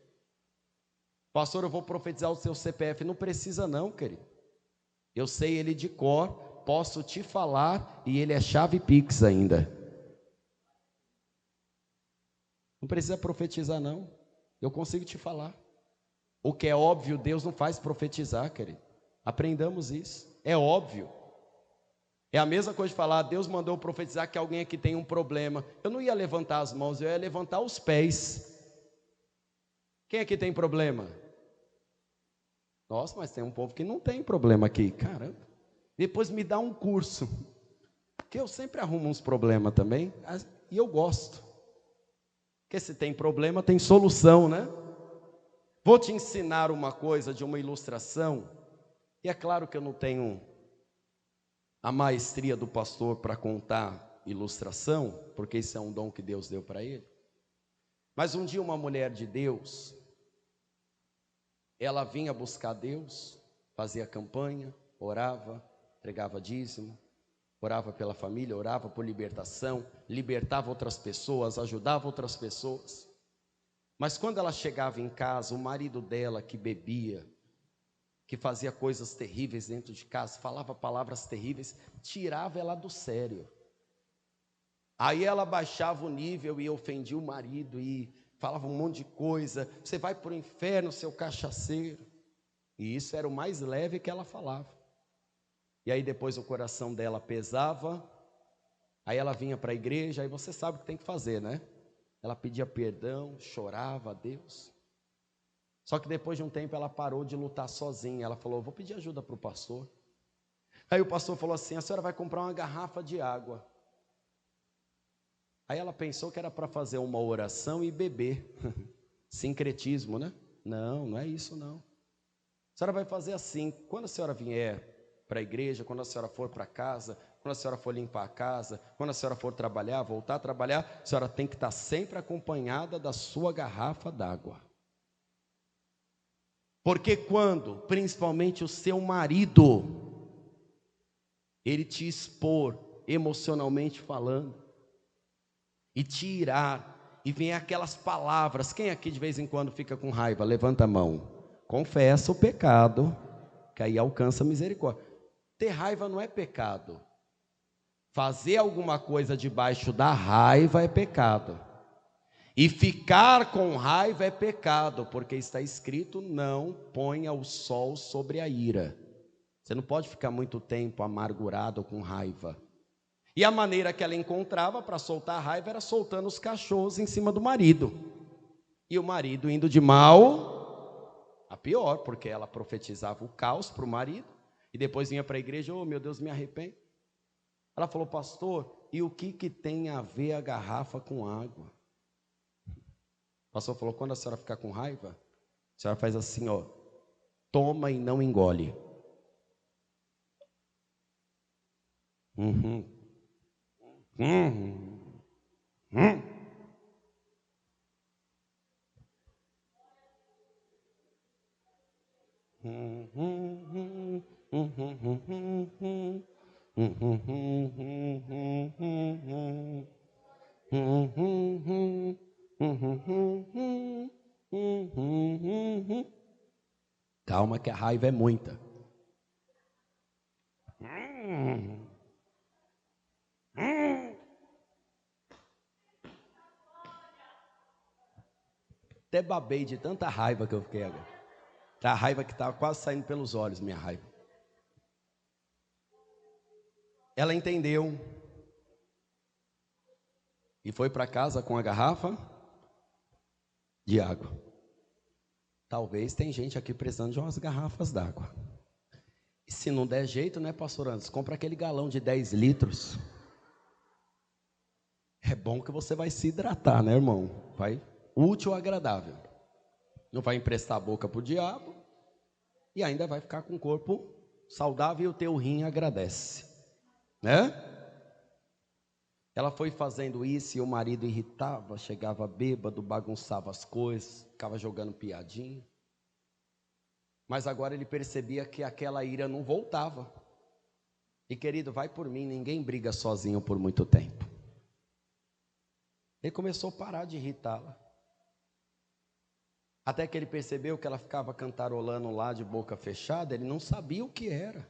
Pastor, eu vou profetizar o seu CPF. Não precisa não, querido. Eu sei ele de cor, posso te falar, e ele é chave Pix ainda. Não precisa profetizar não, eu consigo te falar. O que é óbvio, Deus não faz profetizar, querido. Aprendamos isso, é óbvio. É a mesma coisa de falar, Deus mandou profetizar que alguém aqui tem um problema. Eu não ia levantar as mãos, eu ia levantar os pés. Quem aqui tem problema? Nossa, mas tem um povo que não tem problema aqui. Caramba, depois me dá um curso, porque eu sempre arrumo uns problemas também, e eu gosto. Porque se tem problema, tem solução, né? Vou te ensinar uma coisa de uma ilustração. E é claro que eu não tenho a maestria do pastor para contar ilustração, porque isso é um dom que Deus deu para ele. Mas um dia uma mulher de Deus, ela vinha buscar Deus, fazia campanha, orava, entregava dízimo, orava pela família, orava por libertação, libertava outras pessoas, ajudava outras pessoas. Mas quando ela chegava em casa, o marido dela que bebia, que fazia coisas terríveis dentro de casa, falava palavras terríveis, tirava ela do sério. Aí ela baixava o nível e ofendia o marido e falava um monte de coisa. Você vai para o inferno, seu cachaceiro. E isso era o mais leve que ela falava. E aí depois o coração dela pesava, aí ela vinha para a igreja, aí você sabe o que tem que fazer, né? Ela pedia perdão, chorava a Deus. Só que depois de um tempo ela parou de lutar sozinha, ela falou, vou pedir ajuda para o pastor. Aí o pastor falou assim, a senhora vai comprar uma garrafa de água. Aí ela pensou que era para fazer uma oração e beber, sincretismo, né? Não, não é isso não. A senhora vai fazer assim, quando a senhora vier para a igreja, quando a senhora for para casa, quando a senhora for limpar a casa, quando a senhora for trabalhar, voltar a trabalhar, a senhora tem que estar sempre acompanhada da sua garrafa d'água. Porque quando, principalmente o seu marido, ele te expor emocionalmente falando, e te irar, e vem aquelas palavras, quem aqui de vez em quando fica com raiva? Levanta a mão. Confessa o pecado, que aí alcança a misericórdia. Ter raiva não é pecado. Fazer alguma coisa debaixo da raiva é pecado. E ficar com raiva é pecado, porque está escrito, não ponha o sol sobre a ira. Você não pode ficar muito tempo amargurado com raiva. E a maneira que ela encontrava para soltar a raiva era soltando os cachorros em cima do marido. E o marido indo de mal a pior, porque ela profetizava o caos para o marido. E depois vinha para a igreja, oh meu Deus, me arrependo. Ela falou, pastor, e o que tem a ver a garrafa com água? O pastor falou, quando a senhora ficar com raiva, a senhora faz assim, ó, toma e não engole. Calma que a raiva é muita. Até babei de tanta raiva que eu fiquei agora. A raiva que estava quase saindo pelos olhos, minha raiva. Ela entendeu. E foi para casa com a garrafa de água. Talvez tem gente aqui precisando de umas garrafas d'água. E se não der jeito, né, pastor Anderson? Compra aquele galão de 10 litros. É bom que você vai se hidratar, né, irmão? Vai útil ou agradável. Não vai emprestar a boca para o diabo. E ainda vai ficar com o corpo saudável e o teu rim agradece. Né? Ela foi fazendo isso e o marido irritava, chegava bêbado, bagunçava as coisas, ficava jogando piadinha. Mas agora ele percebia que aquela ira não voltava. E querido, vai por mim, ninguém briga sozinho por muito tempo. Ele começou a parar de irritá-la. Até que ele percebeu que ela ficava cantarolando lá de boca fechada, ele não sabia o que era.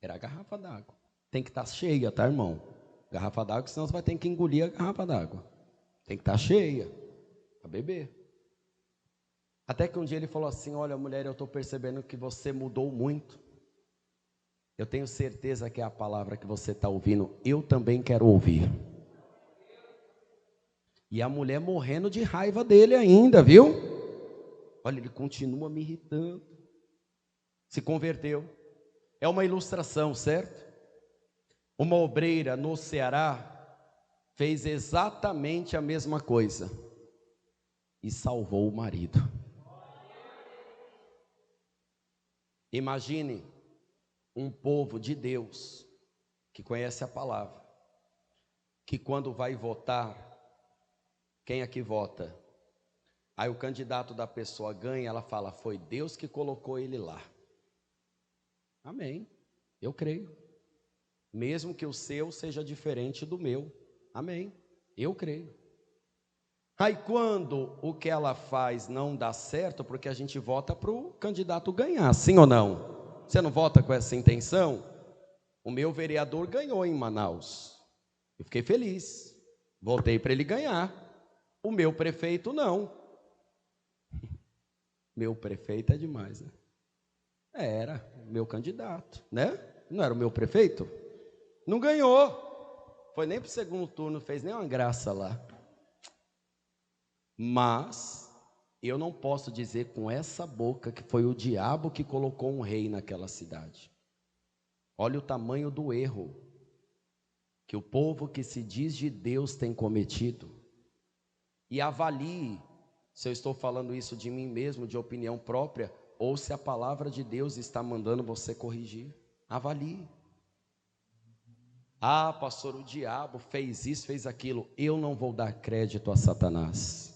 Era a garrafa d'água. Tem que estar cheia, tá, irmão? Garrafa d'água, senão você vai ter que engolir a garrafa d'água. Tem que estar cheia para beber. Até que um dia ele falou assim: olha, mulher, eu estou percebendo que você mudou muito. Eu tenho certeza que é a palavra que você está ouvindo, eu também quero ouvir. E a mulher morrendo de raiva dele ainda, viu? Olha, ele continua me irritando. Se converteu. É uma ilustração, certo? Uma obreira no Ceará fez exatamente a mesma coisa e salvou o marido. Imagine um povo de Deus que conhece a palavra, que quando vai votar, quem aqui vota? Aí o candidato da pessoa ganha, ela fala: foi Deus que colocou ele lá. Amém, eu creio. Mesmo que o seu seja diferente do meu. Amém, eu creio. Aí quando o que ela faz não dá certo, porque a gente vota para o candidato ganhar, sim ou não? Você não vota com essa intenção? O meu vereador ganhou em Manaus. Eu fiquei feliz. Votei para ele ganhar. O meu prefeito não. Meu prefeito é demais, né? Era o meu candidato, né? Não era o meu prefeito? Não ganhou. Foi nem para o segundo turno, fez nem uma graça lá. Mas eu não posso dizer com essa boca que foi o diabo que colocou um rei naquela cidade. Olha o tamanho do erro que o povo que se diz de Deus tem cometido. E avalie se eu estou falando isso de mim mesmo, de opinião própria, ou se a palavra de Deus está mandando você corrigir. Avalie. Ah, pastor, o diabo fez isso, fez aquilo. Eu não vou dar crédito a Satanás.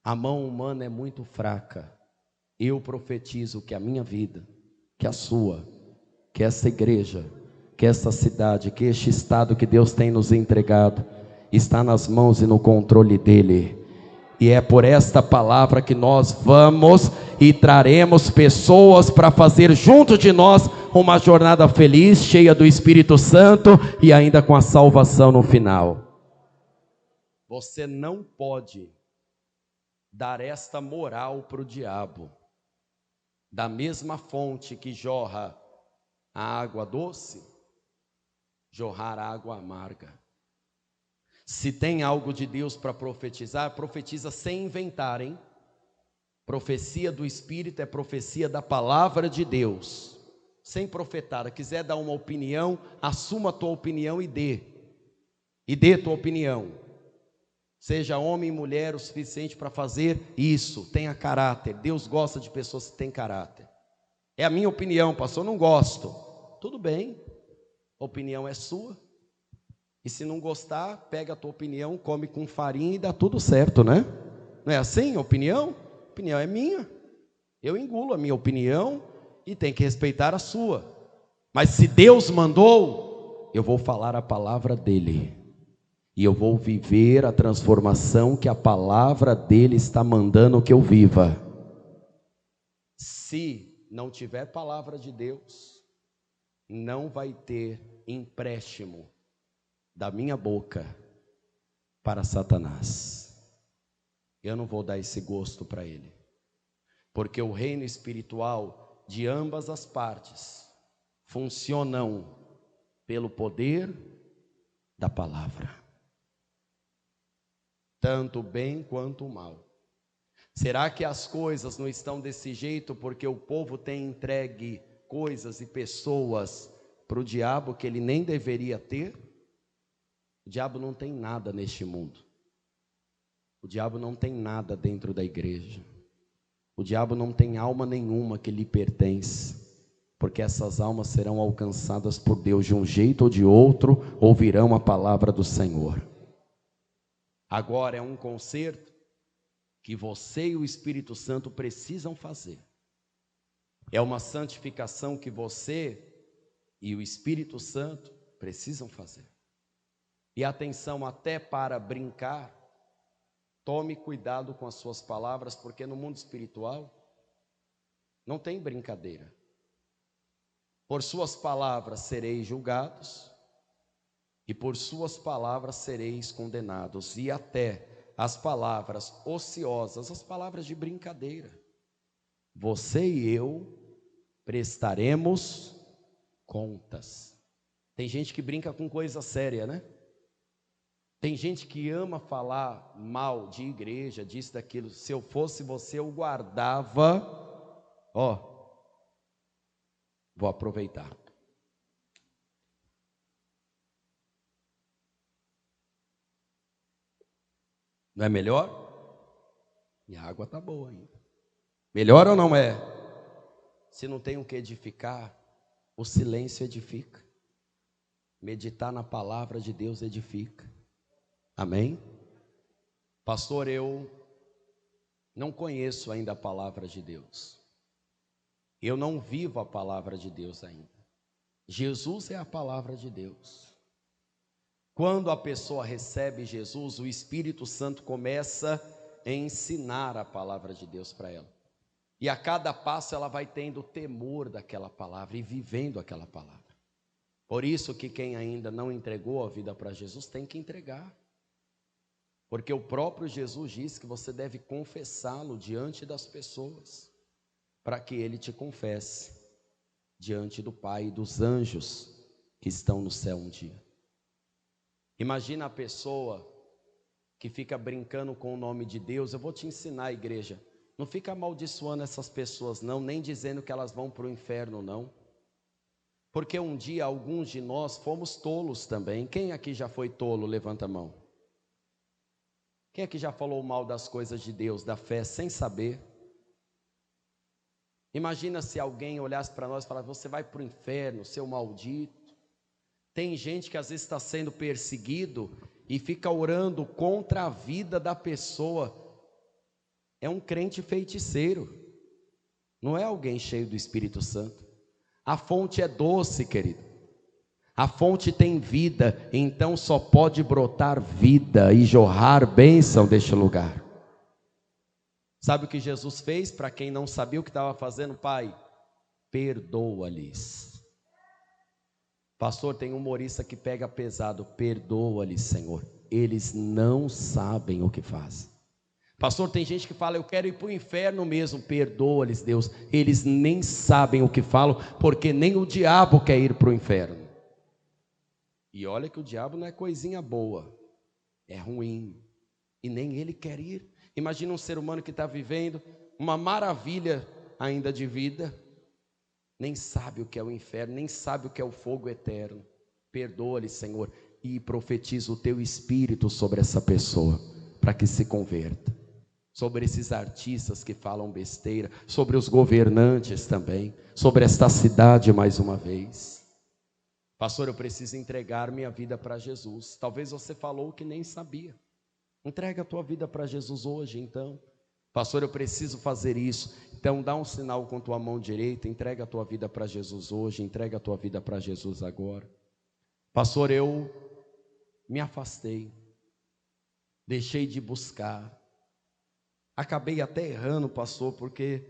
A mão humana é muito fraca. Eu profetizo que a minha vida, que a sua, que essa igreja, que essa cidade, que este estado que Deus tem nos entregado, está nas mãos e no controle dele. E é por esta palavra que nós vamos e traremos pessoas para fazer junto de nós uma jornada feliz, cheia do Espírito Santo e ainda com a salvação no final. Você não pode dar esta moral para o diabo. Da mesma fonte que jorra a água doce, jorrar a água amarga. Se tem algo de Deus para profetizar, profetiza sem inventar, hein? Profecia do Espírito é profecia da palavra de Deus, sem profetar. Quiser dar uma opinião, assuma a tua opinião e dê tua opinião. Seja homem e mulher o suficiente para fazer isso, tenha caráter. Deus gosta de pessoas que têm caráter. É a minha opinião, pastor, não gosto. Tudo bem, a opinião é sua. E se não gostar, pega a tua opinião, come com farinha e dá tudo certo, né? Não é assim a opinião? A opinião é minha. Eu engulo a minha opinião e tem que respeitar a sua. Mas se Deus mandou, eu vou falar a palavra dele. E eu vou viver a transformação que a palavra dele está mandando que eu viva. Se não tiver palavra de Deus, não vai ter empréstimo da minha boca para Satanás. Eu não vou dar esse gosto para ele. Porque o reino espiritual de ambas as partes funcionam pelo poder da palavra. Tanto o bem quanto o mal. Será que as coisas não estão desse jeito porque o povo tem entregue coisas e pessoas para o diabo que ele nem deveria ter? O diabo não tem nada neste mundo. O diabo não tem nada dentro da igreja. O diabo não tem alma nenhuma que lhe pertence. porque essas almas serão alcançadas por Deus de um jeito ou de outro, ouvirão a palavra do Senhor. Agora é um concerto que você e o Espírito Santo precisam fazer. É uma santificação que você e o Espírito Santo precisam fazer. E atenção, até para brincar, tome cuidado com as suas palavras, porque no mundo espiritual não tem brincadeira. Por suas palavras sereis julgados, e por suas palavras sereis condenados. E até as palavras ociosas, as palavras de brincadeira, você e eu prestaremos contas. Tem gente que brinca com coisa séria, né? Tem gente que ama falar mal de igreja, disso, daquilo. Se eu fosse você, eu guardava. Vou aproveitar. Não é melhor? Minha água está boa ainda. Melhor ou não é? Se não tem o que edificar, o silêncio edifica. Meditar na palavra de Deus edifica. Amém? Pastor, eu não conheço ainda a palavra de Deus. Eu não vivo a palavra de Deus ainda. Jesus é a palavra de Deus. Quando a pessoa recebe Jesus, o Espírito Santo começa a ensinar a palavra de Deus para ela. E a cada passo ela vai tendo temor daquela palavra e vivendo aquela palavra. Por isso que quem ainda não entregou a vida para Jesus tem que entregar. Porque o próprio Jesus disse que você deve confessá-lo diante das pessoas, para que ele te confesse diante do Pai e dos anjos que estão no céu um dia. Imagina a pessoa que fica brincando com o nome de Deus. Eu vou te ensinar, igreja, não fica amaldiçoando essas pessoas não, nem dizendo que elas vão para o inferno não, porque um dia alguns de nós fomos tolos também. Quem aqui já foi tolo? Levanta a mão. Quem aqui já falou mal das coisas de Deus, da fé, sem saber? Imagina se alguém olhasse para nós e falasse: você vai para o inferno, seu maldito. Tem gente que às vezes está sendo perseguido e fica orando contra a vida da pessoa. É um crente feiticeiro, não é alguém cheio do Espírito Santo. A fonte é doce, querido. A fonte tem vida, então só pode brotar vida e jorrar bênção deste lugar. Sabe o que Jesus fez para quem não sabia o que estava fazendo? Pai, perdoa-lhes. Pastor, tem um humorista que pega pesado. Perdoa-lhes, Senhor, eles não sabem o que fazem. Pastor, tem gente que fala: eu quero ir para o inferno mesmo. Perdoa-lhes, Deus, eles nem sabem o que falam, porque nem o diabo quer ir para o inferno. E olha que o diabo não é coisinha boa, é ruim, e nem ele quer ir. Imagina um ser humano que está vivendo uma maravilha ainda de vida, nem sabe o que é o inferno, nem sabe o que é o fogo eterno. Perdoa-lhe, Senhor, e profetiza o teu Espírito sobre essa pessoa, para que se converta. Sobre esses artistas que falam besteira, sobre os governantes também, sobre esta cidade mais uma vez. Pastor, eu preciso entregar minha vida para Jesus. Talvez você falou que nem sabia. Entrega a tua vida para Jesus hoje, então. Pastor, eu preciso fazer isso. Então dá um sinal com tua mão direita, entrega a tua vida para Jesus hoje, entrega a tua vida para Jesus agora. Pastor, eu me afastei, deixei de buscar, acabei até errando, pastor, porque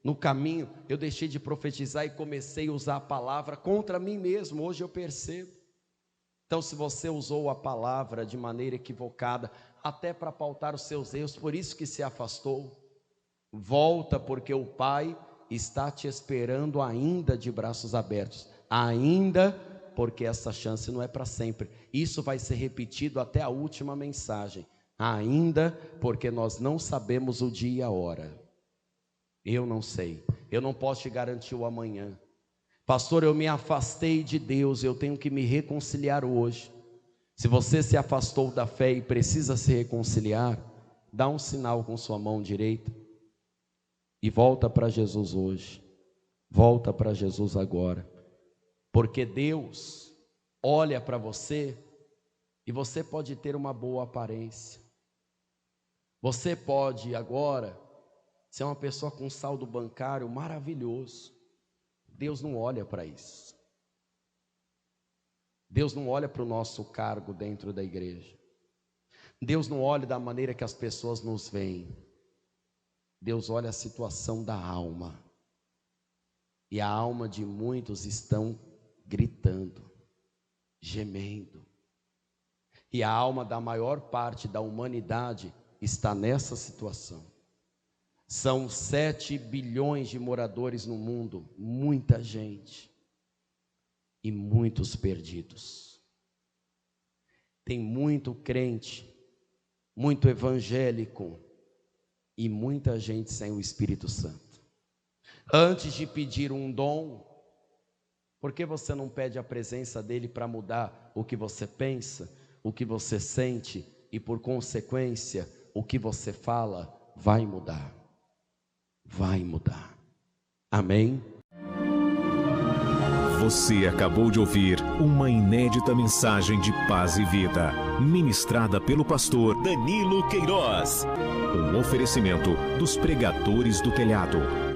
no caminho eu deixei de profetizar e comecei a usar a palavra contra mim mesmo. Hoje eu percebo. Então, se você usou a palavra de maneira equivocada, até para pautar os seus erros, por isso que se afastou, volta, porque o Pai está te esperando ainda de braços abertos. Ainda, porque essa chance não é para sempre. Isso vai ser repetido até a última mensagem. Ainda, porque nós não sabemos o dia e a hora. Eu não sei, eu não posso te garantir o amanhã. Pastor, eu me afastei de Deus, eu tenho que me reconciliar hoje. Se você se afastou da fé e precisa se reconciliar, dá um sinal com sua mão direita e volta para Jesus hoje. Volta para Jesus agora, porque Deus olha para você e você pode ter uma boa aparência. Você pode agora ser uma pessoa com saldo bancário maravilhoso. Deus não olha para isso. Deus não olha para o nosso cargo dentro da igreja. Deus não olha da maneira que as pessoas nos veem. Deus olha a situação da alma. E a alma de muitos estão gritando, gemendo. E a alma da maior parte da humanidade está nessa situação. São 7 bilhões de moradores no mundo, muita gente. E muitos perdidos. Tem muito crente, muito evangélico e muita gente sem o Espírito Santo. Antes de pedir um dom, por que você não pede a presença dele para mudar o que você pensa, o que você sente e por consequência o que você fala vai mudar? Vai mudar. Amém? Você acabou de ouvir uma inédita mensagem de paz e vida, ministrada pelo pastor Danilo Queiroz. Um oferecimento dos pregadores do telhado.